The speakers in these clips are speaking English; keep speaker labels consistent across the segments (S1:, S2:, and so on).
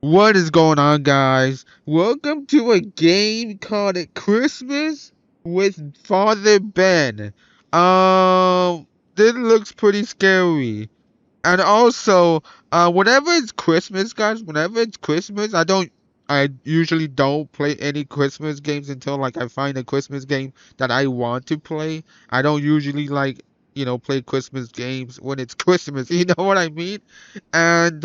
S1: What is going on, guys? Welcome to a game called Christmas with Father Ben. This looks pretty scary. And also, whenever it's Christmas, guys, whenever it's Christmas, I usually don't play any Christmas games until like I find a Christmas game that I want to play. I don't usually like, play Christmas games when it's Christmas. You know what I mean? And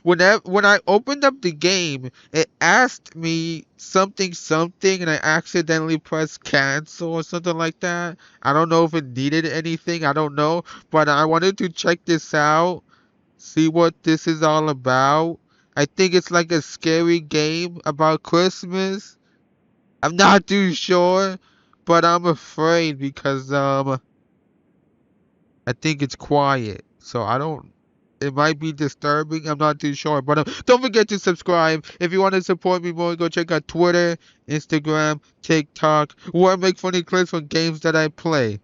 S1: when I opened up the game, it asked me something something, and I accidentally pressed cancel or something like that. I don't know if it needed anything. I don't know, but I wanted to check this out, see what this is all about. I think it's like a scary game about Christmas. I'm not too sure, but I'm afraid because I think it's quiet. So I don't. It might be disturbing. I'm not too sure. But don't forget to subscribe. If you want to support me more, go check out Twitter, Instagram, TikTok, where I make funny clips from games that I play.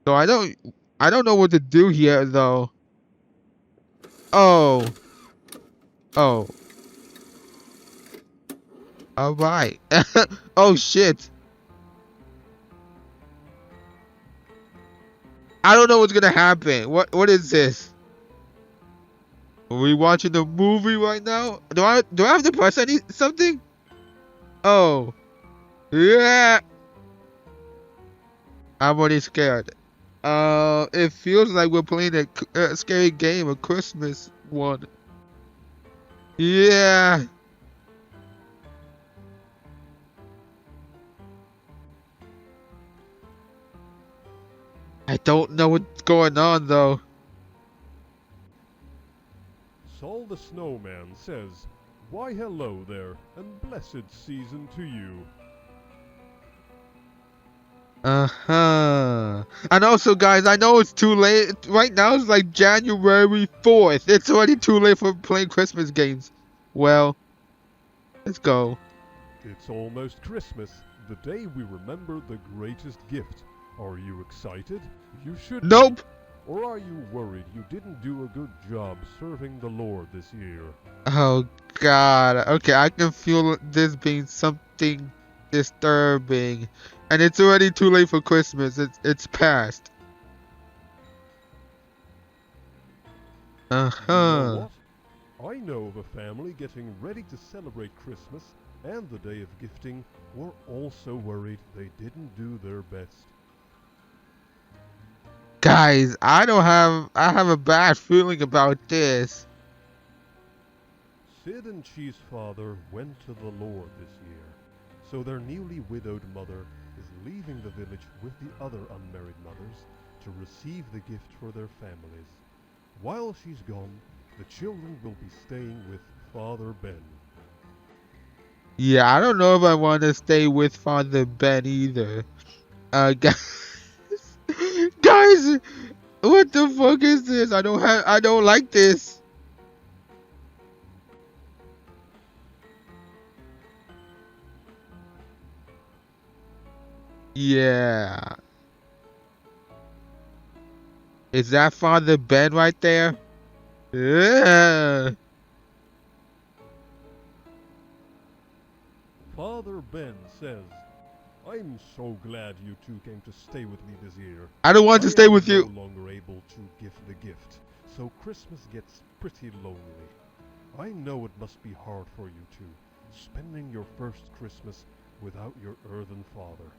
S1: So I don't know what to do here though. Oh, oh, all right. Oh shit. I don't know what's gonna happen. What is this? Are we watching the movie right now? Do I have to press something? Oh, yeah. I'm already scared. It feels like we're playing a scary game, a Christmas one. Yeah. I don't know what's going on though.
S2: Saul the Snowman says, "Why hello there, and blessed season to you."
S1: Uh-huh. And also, guys, I know it's too late. Right now it's like January 4th. It's already too late for playing Christmas games. Well, let's go.
S2: It's almost Christmas, the day we remember the greatest gift. Are you excited? You should be.
S1: Nope.
S2: Or are you worried you didn't do a good job serving the Lord this year?
S1: Oh, God. Okay, I can feel this being something disturbing. And it's already too late for Christmas. It's past.
S2: You know
S1: Uh-huh.
S2: what? I know of a family getting ready to celebrate Christmas and the day of gifting were also worried they didn't do their best.
S1: Guys, I have a bad feeling about this.
S2: Sid and Chi's father went to the Lord this year, so their newly widowed mother is leaving the village with the other unmarried mothers to receive the gift for their families. While she's gone, the children will be staying with Father Ben.
S1: Yeah, I don't know if I want to stay with Father Ben either. Guys, guys, what the fuck is this? I don't like this. Yeah. Is that Father Ben right there? Yeah.
S2: Father Ben says, "I'm so glad you two came to stay with me this year.
S1: I don't want
S2: I
S1: to stay
S2: am
S1: with
S2: no
S1: you.
S2: longer able to give the gift, so Christmas gets pretty lonely. I know it must be hard for you two, spending your first Christmas without your earthen father.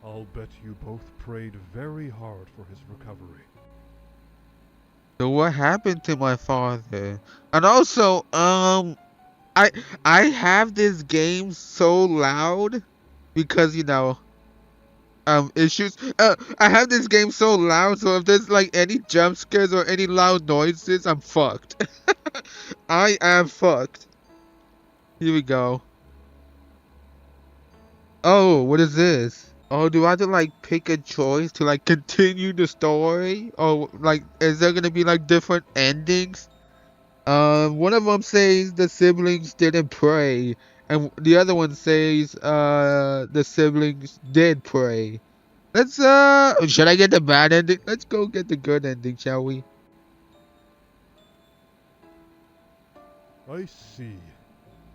S2: I'll bet you both prayed very hard for his recovery."
S1: So what happened to my father? And also, I I have this game so loud because issues. I have this game so loud, so if there's like any jump scares or any loud noises, I'm fucked. I am fucked. Here we go. Oh, what is this? Oh, do I have to like pick a choice to like continue the story? Or like, is there gonna be like different endings? One of them says the siblings didn't pray, and the other one says the siblings did pray. Let's should I get the bad ending? Let's go get the good ending, shall we?
S2: I see.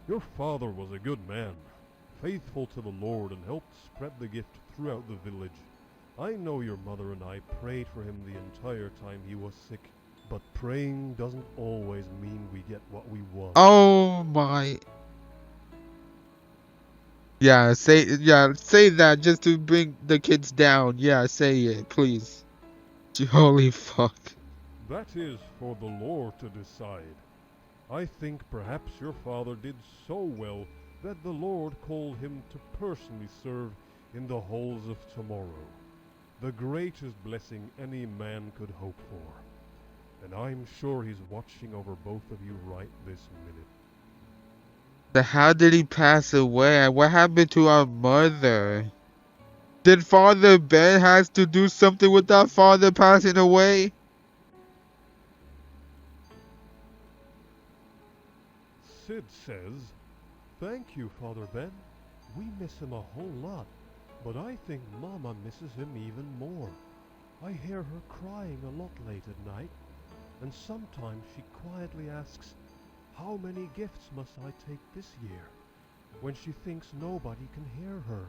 S2: Your father was a good man, faithful to the Lord, and helped spread the gift throughout the village. I know your mother and I prayed for him the entire time he was sick, but praying doesn't always mean we get what we want.
S1: Oh my. Yeah, say that just to bring the kids down. Yeah, say it, please. Holy fuck.
S2: That is for the Lord to decide. I think perhaps your father did so well that the Lord called him to personally serve in the halls of tomorrow, the greatest blessing any man could hope for. And I'm sure he's watching over both of you right this minute.
S1: But how did he pass away? What happened to our mother? Did Father Ben has to do something with our father passing away?
S2: Sid says, "Thank you, Father Ben. We miss him a whole lot, but I think Mama misses him even more. I hear her crying a lot late at night, and sometimes she quietly asks, 'How many gifts must I take this year?' when she thinks nobody can hear her."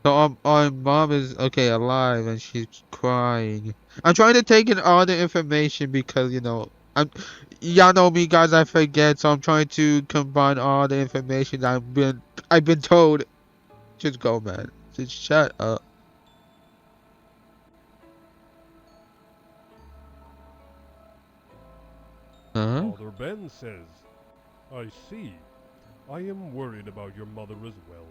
S1: So our mom is okay alive and she's crying. I'm trying to take in all the information because y'all know me guys, I forget, so I'm trying to combine all the information I've been told. Just go, man. Just shut up. Huh?
S2: Father Ben says, "I see. I am worried about your mother as well.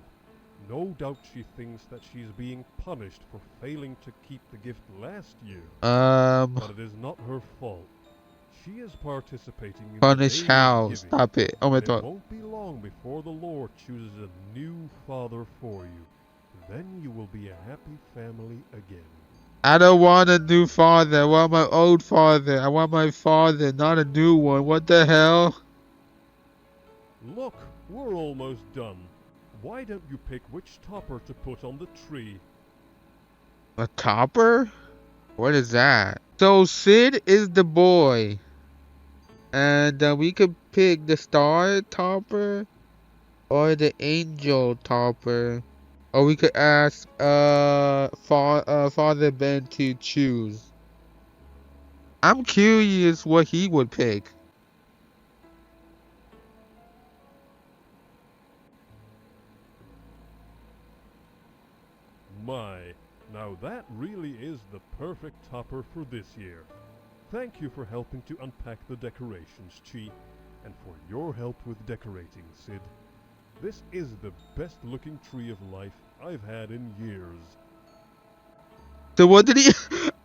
S2: No doubt she thinks that she's being punished for failing to keep the gift last year. But it is not her fault. She is participating in the
S1: Punish
S2: day of
S1: how?
S2: giving.
S1: Stop it. Oh my
S2: And it
S1: god.
S2: won't be long before the Lord chooses a new father for you. Then you will be a happy family again."
S1: I don't want a new father. I want my old father. I want my father, not a new one. What the hell?
S2: Look, we're almost done. Why don't you pick which topper to put on the tree?
S1: A topper? What is that? So Sid is the boy. And we could pick the star topper or the angel topper. Or we could ask Father Ben to choose. I'm curious what he would pick.
S2: My, now that really is the perfect topper for this year. Thank you for helping to unpack the decorations, Chi, and for your help with decorating, Sid. This is the best looking tree of life I've had in years.
S1: So what did he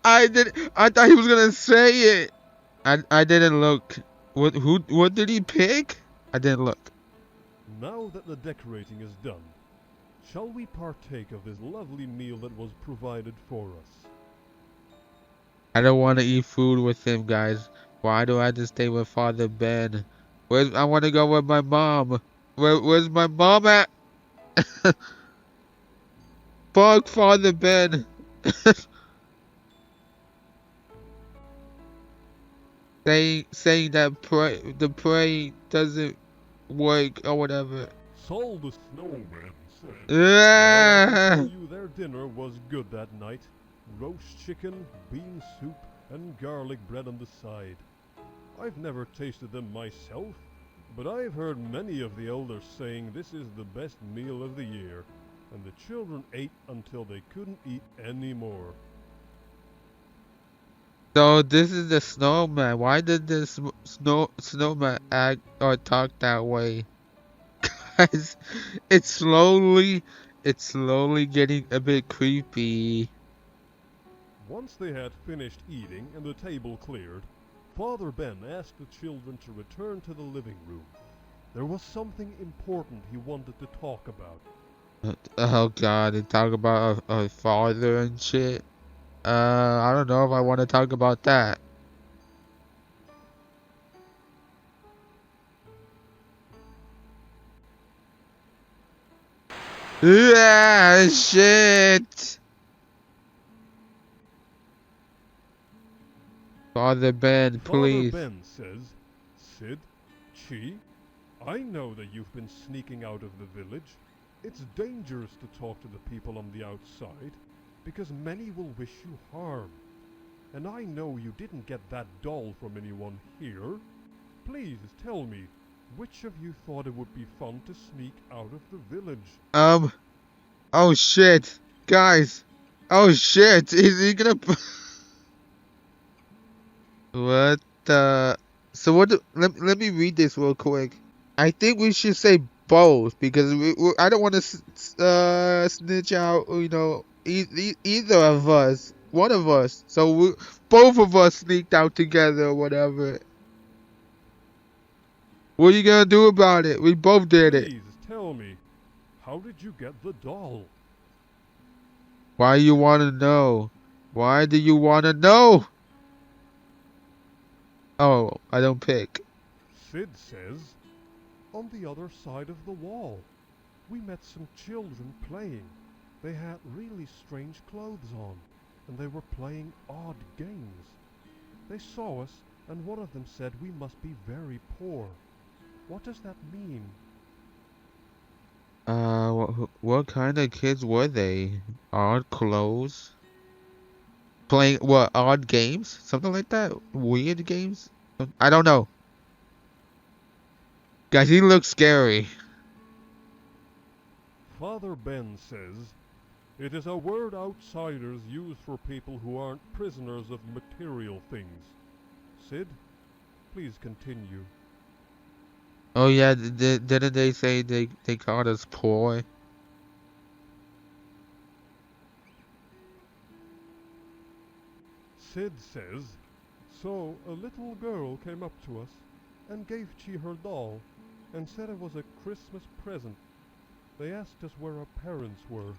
S1: I thought he was gonna say it. I didn't look. What did he pick? I didn't look.
S2: Now that the decorating is done, shall we partake of this lovely meal that was provided for us?
S1: I don't want to eat food with him, guys. Why do I have to stay with Father Ben? I want to go with my mom. Where's my mom at? Fuck Father Ben. saying that the pray doesn't work or whatever.
S2: Sol the Snowman said, "Well, I
S1: Yeah.
S2: tell you their dinner was good that night. Roast chicken, bean soup, and garlic bread on the side. I've never tasted them myself, but I've heard many of the elders saying this is the best meal of the year, and the children ate until they couldn't eat any more."
S1: So this is the snowman. Why did this snowman act or talk that way? Guys, it's slowly getting a bit creepy.
S2: Once they had finished eating and the table cleared, Father Ben asked the children to return to the living room. There was something important he wanted to talk about.
S1: Oh god, they talk about a father and shit. I don't know if I want to talk about that. Yeah, shit. Father Ben,
S2: Father
S1: please.
S2: Ben says, Sid, Chi, I know that you've been sneaking out of the village. It's dangerous to talk to the people on the outside, because many will wish you harm. And I know you didn't get that doll from anyone here. Please tell me, which of you thought it would be fun to sneak out of the village?
S1: Oh shit. Guys. Oh shit. Is he gonna... What the... So let me read this real quick. I think we should say both because I don't want to snitch out, either of us, one of us. So both of us sneaked out together or whatever. What are you gonna do about it? We both did it.
S2: Please tell me, how did you get the doll?
S1: Why you want to know? Why do you want to know? Oh, I don't pick.
S2: Sid says, on the other side of the wall. We met some children playing. They had really strange clothes on, and they were playing odd games. They saw us, and one of them said we must be very poor. What does that mean?
S1: What kind of kids were they? Odd clothes? Playing what? Odd games? Something like that? Weird games? I don't know. Guys, he looks scary.
S2: Father Ben says, it is a word outsiders use for people who aren't prisoners of material things. Sid, please continue.
S1: Oh yeah, didn't they say they called us poor?
S2: Sid says, so a little girl came up to us and gave Chi her doll and said it was a Christmas present. They asked us where our parents were.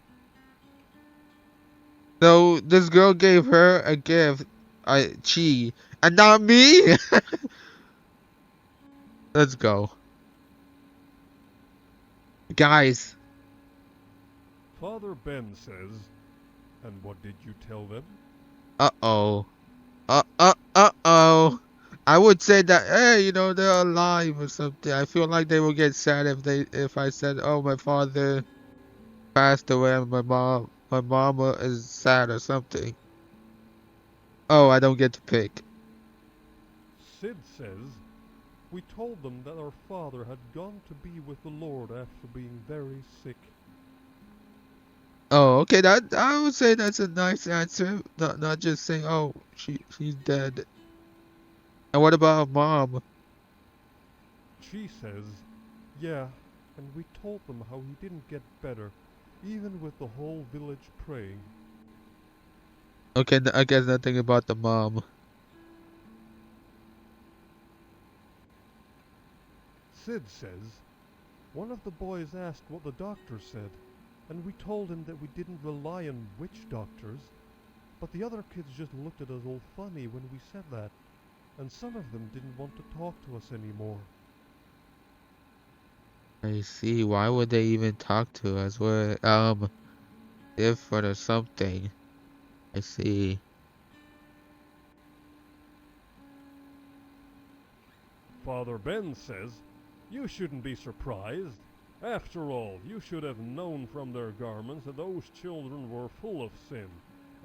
S1: So this girl gave her a gift, Chi, and not me? Let's go. Guys.
S2: Father Ben says, and what did you tell them?
S1: Uh-oh. Uh-oh. I would say that, hey, they're alive or something. I feel like they would get sad if I said, oh, my father passed away and my mama is sad or something. Oh, I don't get to pick.
S2: Sid says, we told them that our father had gone to be with the Lord after being very sick.
S1: Oh, okay, that I would say that's a nice answer. Not just saying, oh, she's dead. And what about mom?
S2: She says, yeah, and we told them how he didn't get better, even with the whole village praying.
S1: Okay, I guess nothing about the mom.
S2: Sid says, one of the boys asked what the doctor said, and we told him that we didn't rely on witch doctors, but the other kids just looked at us all funny when we said that, and some of them didn't want to talk to us anymore.
S1: I see. Why would they even talk to us? We're different or something. I see.
S2: Father Ben says, you shouldn't be surprised. After all, you should have known from their garments that those children were full of sin.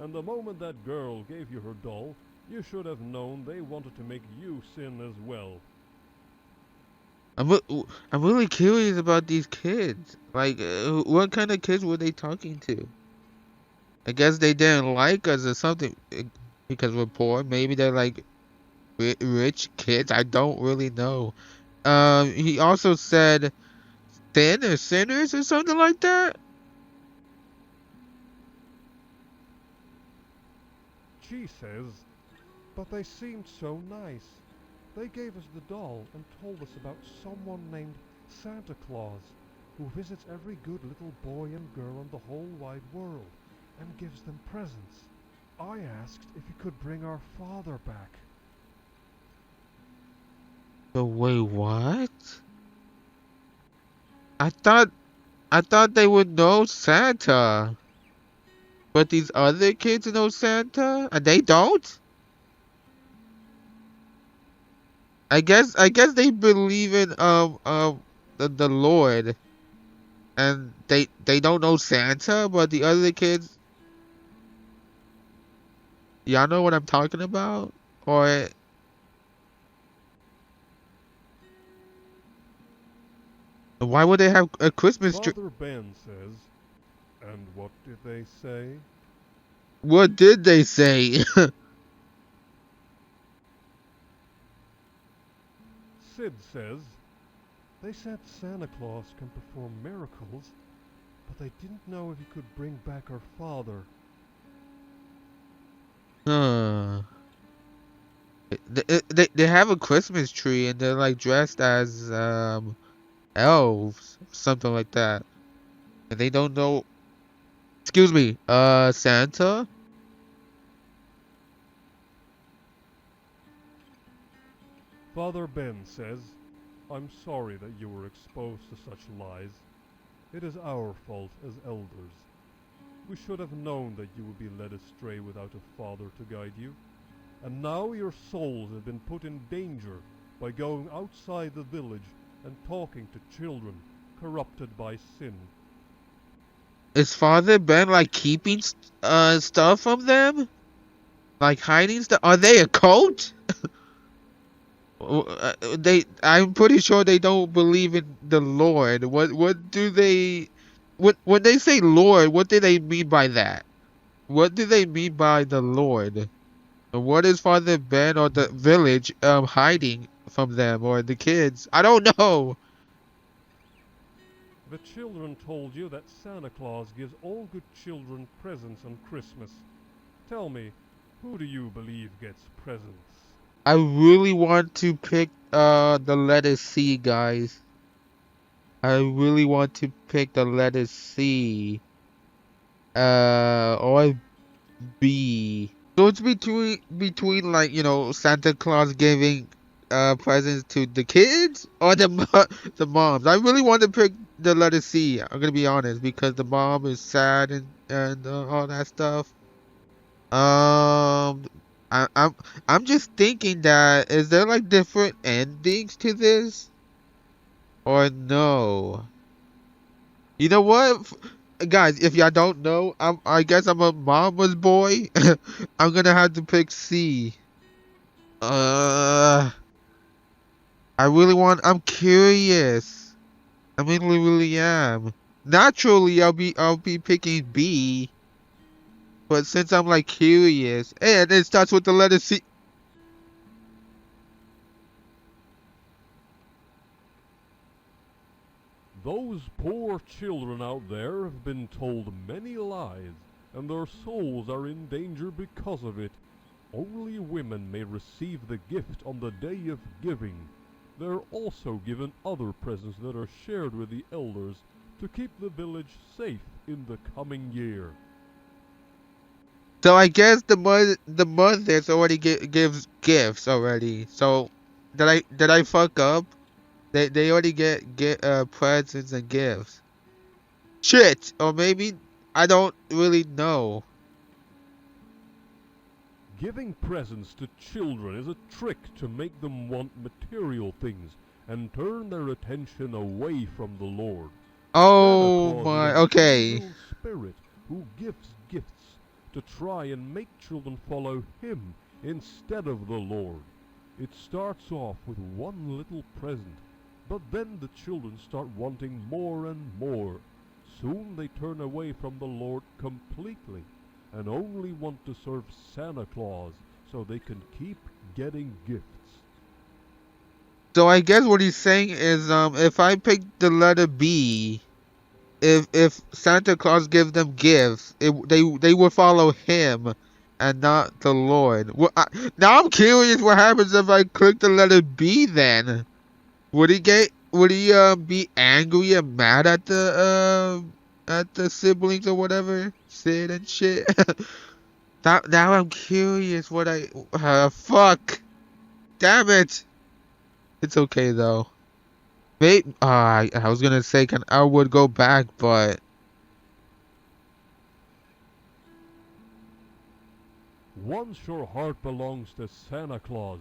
S2: And the moment that girl gave you her doll, you should have known they wanted to make you sin as well.
S1: I'm really curious about these kids. Like, what kind of kids were they talking to? I guess they didn't like us or something because we're poor. Maybe they're like rich kids. I don't really know. He also said sinners or something like that.
S2: She says, but they seemed so nice. They gave us the doll and told us about someone named Santa Claus, who visits every good little boy and girl in the whole wide world and gives them presents. I asked if he could bring our father back.
S1: But wait, what? I thought they would know Santa. But these other kids know Santa? And they don't? I guess they believe in the Lord, and they don't know Santa, but the other kids, y'all know what I'm talking about? Or why would they have a Christmas tree?
S2: Father Ben says, and what did they say?
S1: What did they say?
S2: Sid says, they said Santa Claus can perform miracles, but they didn't know if he could bring back our father.
S1: Huh. They have a Christmas tree and they're like dressed as elves, something like that. And they don't know. Excuse me, Santa?
S2: Father Ben says, I'm sorry that you were exposed to such lies. It is our fault as elders. We should have known that you would be led astray without a father to guide you. And now your souls have been put in danger by going outside the village and talking to children corrupted by sin.
S1: Is Father Ben like keeping stuff from them? Like hiding stuff? Are they a cult? I'm pretty sure they don't believe in the Lord. What do they what when they say Lord, what do they mean by that? What do they mean by the Lord? What is Father Ben or the village hiding from them or the kids? I don't know.
S2: The children told you that Santa Claus gives all good children presents on Christmas. Tell me, who do you believe gets presents?
S1: I really want to pick the letter C, guys. I really want to pick the letter C. Or B. So it's between like, Santa Claus giving presents to the kids or the moms. I really want to pick the letter C. I'm gonna be honest because the mom is sad and all that stuff. Um, I, I'm I'm just thinking that is there like different endings to this or no? You know what, guys? If y'all don't know, I guess I'm a mama's boy. I'm gonna have to pick C. Uh, I really want. I'm curious. I really am. Naturally, I'll be picking B, but since I'm like curious, and it starts with the letter C.
S2: Those poor children out there have been told many lies, and their souls are in danger because of it. Only women may receive the gift on the day of giving. They're also given other presents that are shared with the elders to keep the village safe in the coming year.
S1: So I guess the mothers already gives gifts already. So did I fuck up? They already get presents and gifts. Shit, or maybe I don't really know.
S2: Giving presents to children is a trick to make them want material things and turn their attention away from the Lord. Santa
S1: Oh
S2: Claus is
S1: my,
S2: an
S1: okay.
S2: evil spirit who gives gifts to try and make children follow him instead of the Lord. It starts off with one little present, but then the children start wanting more and more. Soon they turn away from the Lord completely and only want to serve Santa Claus so they can keep getting gifts.
S1: So I guess what he's saying is if I pick the letter B, if Santa Claus gives them gifts, they will follow him and not the Lord. Now I'm curious what happens if I click the letter B then. Would he be angry and mad at the siblings or whatever? Sid and shit. Now I'm curious what fuck. Damn it. It's okay though. Maybe I was gonna say I would go back, but
S2: Once your heart belongs to Santa Claus,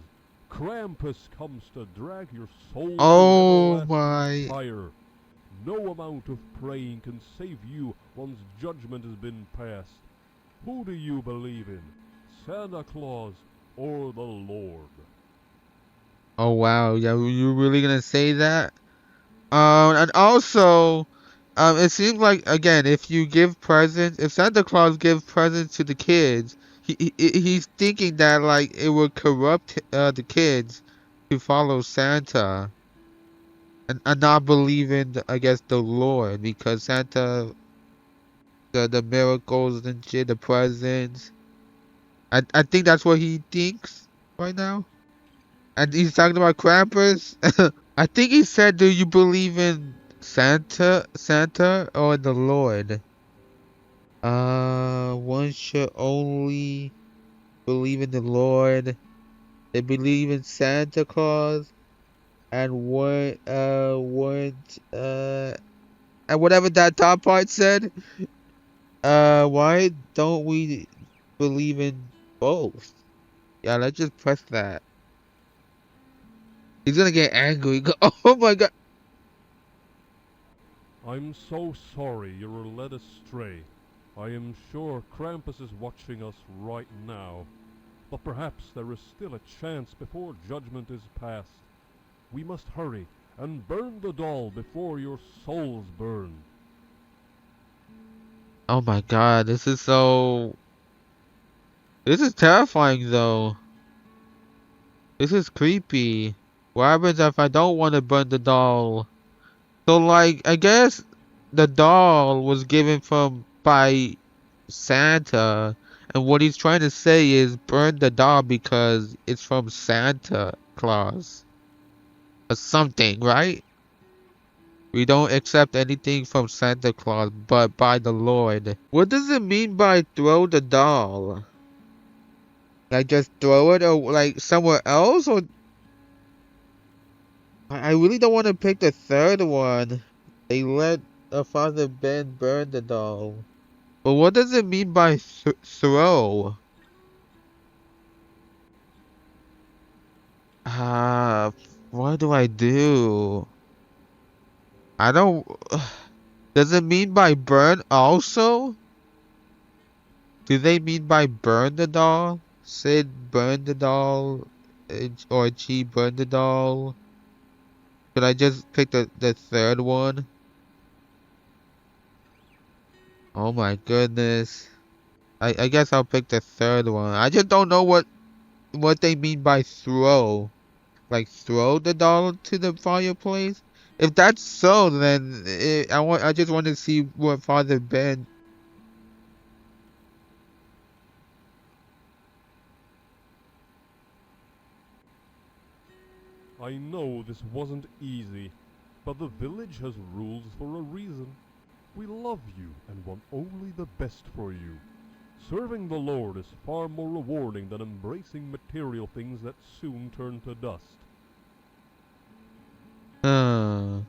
S2: Krampus comes to drag your soul to
S1: Oh
S2: everlasting
S1: my.
S2: fire. No amount of praying can save you once judgment has been passed. Who do you believe in, Santa Claus or the Lord?
S1: Oh wow, yeah, you really gonna say that? And also, it seems like again, if you give presents, if Santa Claus gives presents to the kids, he's thinking that like it will corrupt the kids to follow Santa and not believe in, I guess, the Lord because Santa, the miracles and shit, the presents. I think that's what he thinks right now. And he's talking about Krampus. I think he said, "Do you believe in Santa, or the Lord?" One should only believe in the Lord. They believe in Santa Claus, and and whatever that top part said. Why don't we believe in both? Yeah, let's just press that. He's gonna get angry. Oh my god.
S2: I'm so sorry you were led astray. I am sure Krampus is watching us right now. But perhaps there is still a chance before judgment is passed. We must hurry and burn the doll before your souls burn.
S1: Oh my god, this is terrifying though. This is creepy. What happens if I don't want to burn the doll? So like, I guess the doll was given from by Santa, and what he's trying to say is burn the doll because it's from Santa Claus or something, right? We don't accept anything from Santa Claus but by the Lord. What does it mean by throw the doll? Like just throw it or like somewhere else, or I really don't want to pick the third one. They let Father Ben burn the doll. But what does it mean by throw? Uh, what do I do? I don't. Does it mean by burn also? Do they mean by burn the doll? Sid burn the doll, or G burn the doll? Should I just pick the third one? Oh my goodness. I guess I'll pick the third one. I just don't know what they mean by throw. Like throw the doll to the fireplace? If that's so, then I just want to see what Father Ben.
S2: I know this wasn't easy, but the village has rules for a reason. We love you and want only the best for you. Serving the Lord is far more rewarding than embracing material things that soon turn to dust.
S1: Uh,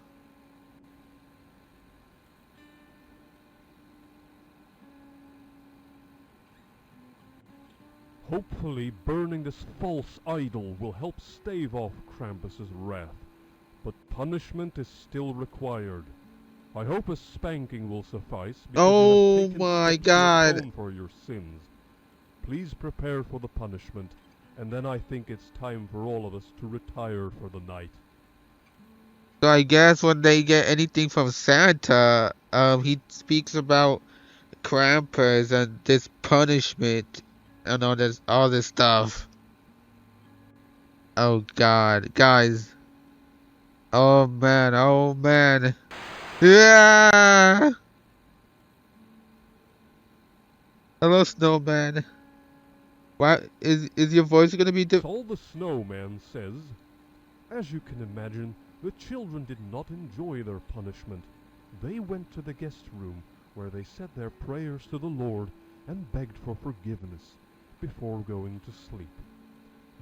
S2: Hopefully, burning this false idol will help stave off Krampus's wrath, but punishment is still required. I hope a spanking will suffice because you have
S1: oh
S2: taken
S1: my
S2: steps to
S1: god.
S2: atone for your sins. Please prepare for the punishment, and then I think it's time for all of us to retire for the night.
S1: So I guess when they get anything from Santa, he speaks about Krampus and this punishment and all this stuff. Oh god, guys. Oh man, oh man. Yeah. Hello, snowman. Why is your voice gonna be
S2: Saul the Snowman says, as you can imagine, the children did not enjoy their punishment. They went to the guest room, where they said their prayers to the Lord and begged for forgiveness before going to sleep.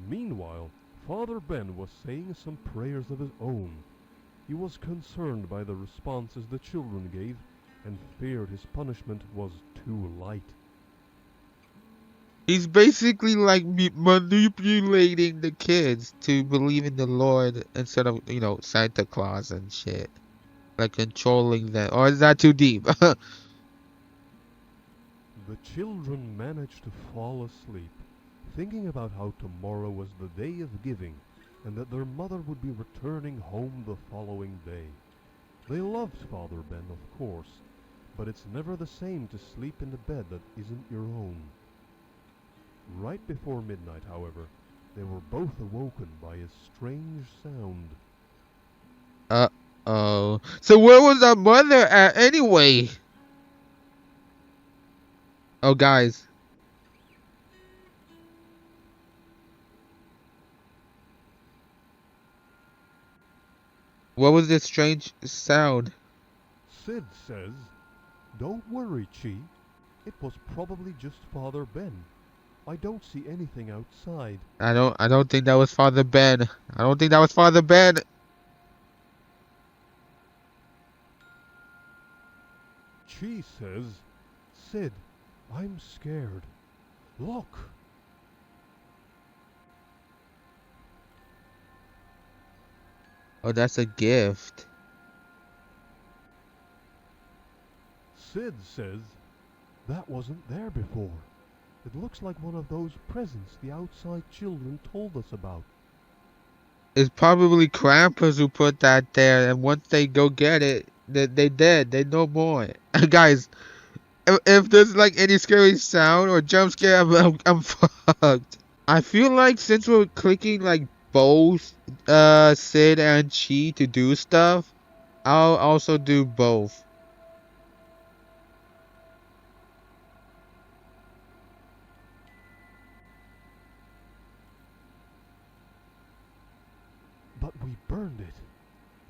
S2: Meanwhile, Father Ben was saying some prayers of his own. He was concerned by the responses the children gave and feared his punishment was too light.
S1: He's basically like manipulating the kids to believe in the Lord instead of, Santa Claus and shit. Like controlling them. Or is that too deep?
S2: The children managed to fall asleep, thinking about how tomorrow was the day of giving, and that their mother would be returning home the following day. They loved Father Ben, of course, but it's never the same to sleep in a bed that isn't your own. Right before midnight, however, they were both awoken by a strange sound.
S1: Uh-oh. So where was our mother at anyway? Oh, guys. What was this strange sound?
S2: Sid says, "Don't worry, Chi. It was probably just Father Ben. I don't see anything outside."
S1: I don't think that was Father Ben. I don't think that was Father Ben.
S2: Chi says, "Sid, I'm scared. Look."
S1: Oh, that's a gift.
S2: Sid says, "That wasn't there before. It looks like one of those presents the outside children told us about."
S1: It's probably Krampus who put that there, and once they go get it, they dead. They no more. Guys, if there's like any scary sound or jump scare, I'm fucked. I feel like since we're clicking like both Sid and Chi to do stuff, I'll also do both.
S2: "But we burned it.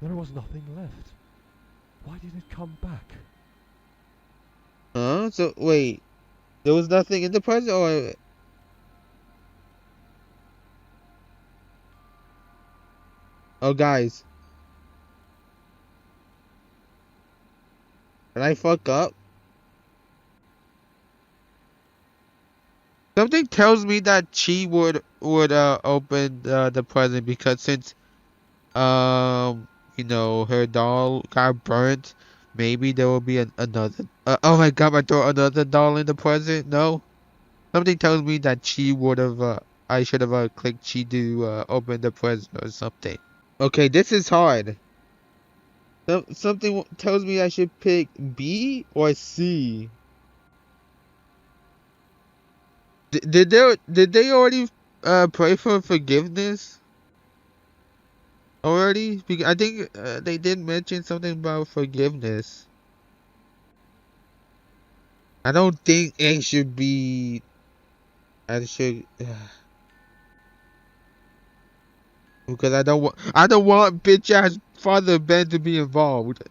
S2: There was nothing left. Why did it come back?"
S1: Huh? So wait, there was nothing in the present, or oh, guys, did I fuck up? Something tells me that Chi would open the present because since her doll got burnt, maybe there will be another. Oh my god, I throw another doll in the present. No, something tells me that Chi would have. I should have clicked Chi to open the present or something. Okay, this is hard. Something tells me I should pick B or C. Did they already pray for forgiveness already? Because I think they did mention something about forgiveness. I don't think it should be. I should because I don't want bitch ass Father Ben to be involved.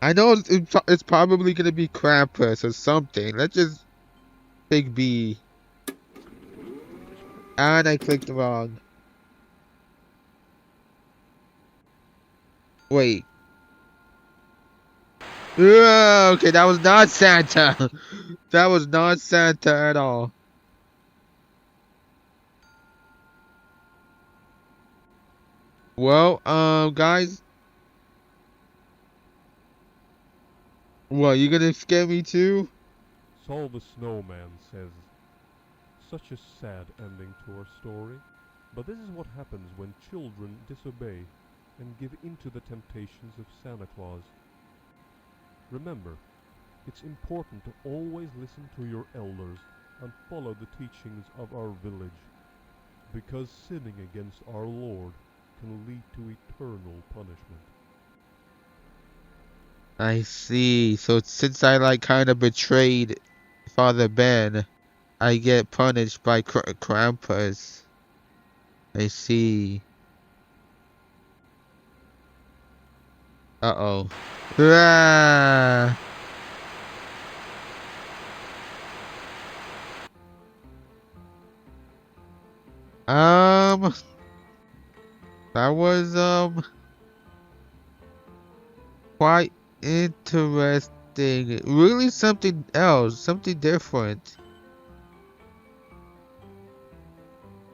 S1: I know it's probably gonna be Krampus or something. Let's just pick B. And I clicked wrong. Wait. Okay, that was not Santa. That was not Santa at all. Well, guys, what, you gonna scare me too?
S2: Saul the Snowman says, "Such a sad ending to our story. But this is what happens when children disobey and give in to the temptations of Santa Claus. Remember, it's important to always listen to your elders and follow the teachings of our village, because sinning against our Lord can lead to eternal punishment."
S1: I see. So since I like kind of betrayed Father Ben, I get punished by Krampus. I see. Uh-oh. Ah! Um, that was quite interesting. Really something else, something different.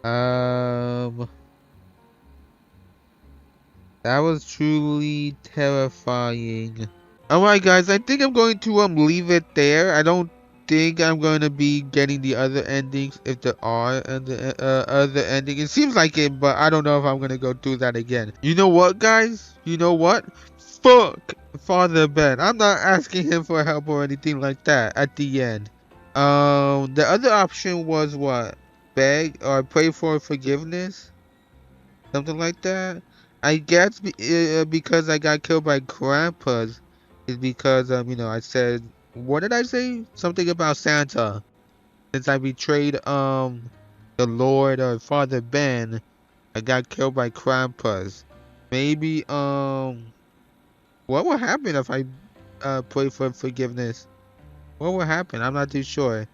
S1: Um, that was truly terrifying. Alright guys, I think I'm going to leave it there. I don't think I'm going to be getting the other endings if there are other ending. It seems like it, but I don't know if I'm going to go through that again. You know what guys? You know what? Fuck Father Ben. I'm not asking him for help or anything like that at the end. The other option was what? Beg or pray for forgiveness? Something like that. I guess because I got killed by Krampus is because I said, what did I say? Something about Santa. Since I betrayed the Lord or Father Ben, I got killed by Krampus. Maybe what would happen if I pray for forgiveness? What would happen? I'm not too sure.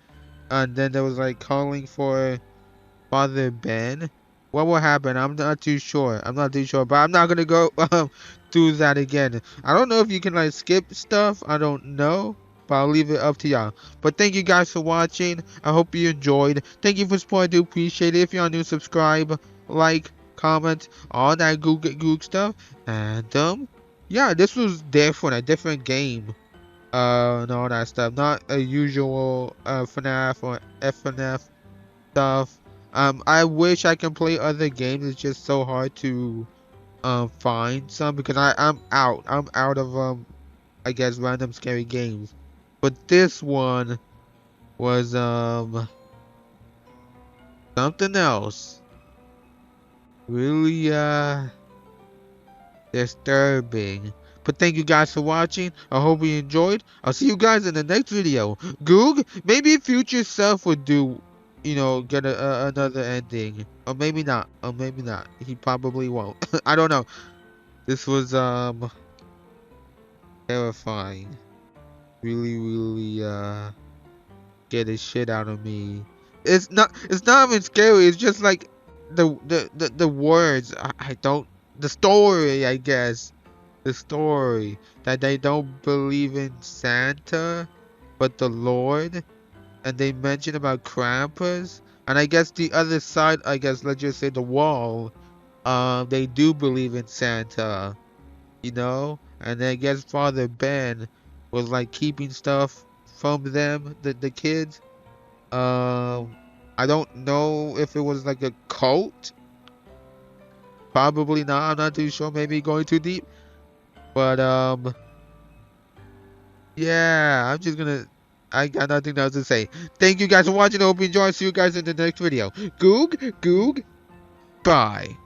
S1: And then there was like calling for Father Ben. What will happen? I'm not too sure. I'm not too sure, but I'm not gonna go through that again. I don't know if you can like skip stuff. I don't know, but I'll leave it up to y'all. But thank you guys for watching. I hope you enjoyed. Thank you for support. I do appreciate it. If you're new, subscribe, like, comment, all that goog stuff. And yeah, this was different, a different game. And all that stuff. Not a usual FNAF or FNF stuff. I wish I can play other games. It's just so hard to find some because I'm out. I'm out of I guess random scary games. But this one was something else. Really disturbing. But thank you guys for watching. I hope you enjoyed. I'll see you guys in the next video. Goog, maybe future self would do, get another ending. Or maybe not. Or maybe not. He probably won't. I don't know. This was terrifying. Really, really get the shit out of me. It's not even scary. It's just like the words. I don't the story, I guess. The story that they don't believe in Santa, but the Lord, and they mention about Krampus, and I guess the other side, I guess let's just say the wall, they do believe in Santa, and I guess Father Ben was like keeping stuff from them, the kids. I don't know if it was like a cult. Probably not. I'm not too sure. Maybe going too deep. But yeah, I got nothing else to say. Thank you guys for watching. I hope you enjoyed. See you guys in the next video. Goog, bye.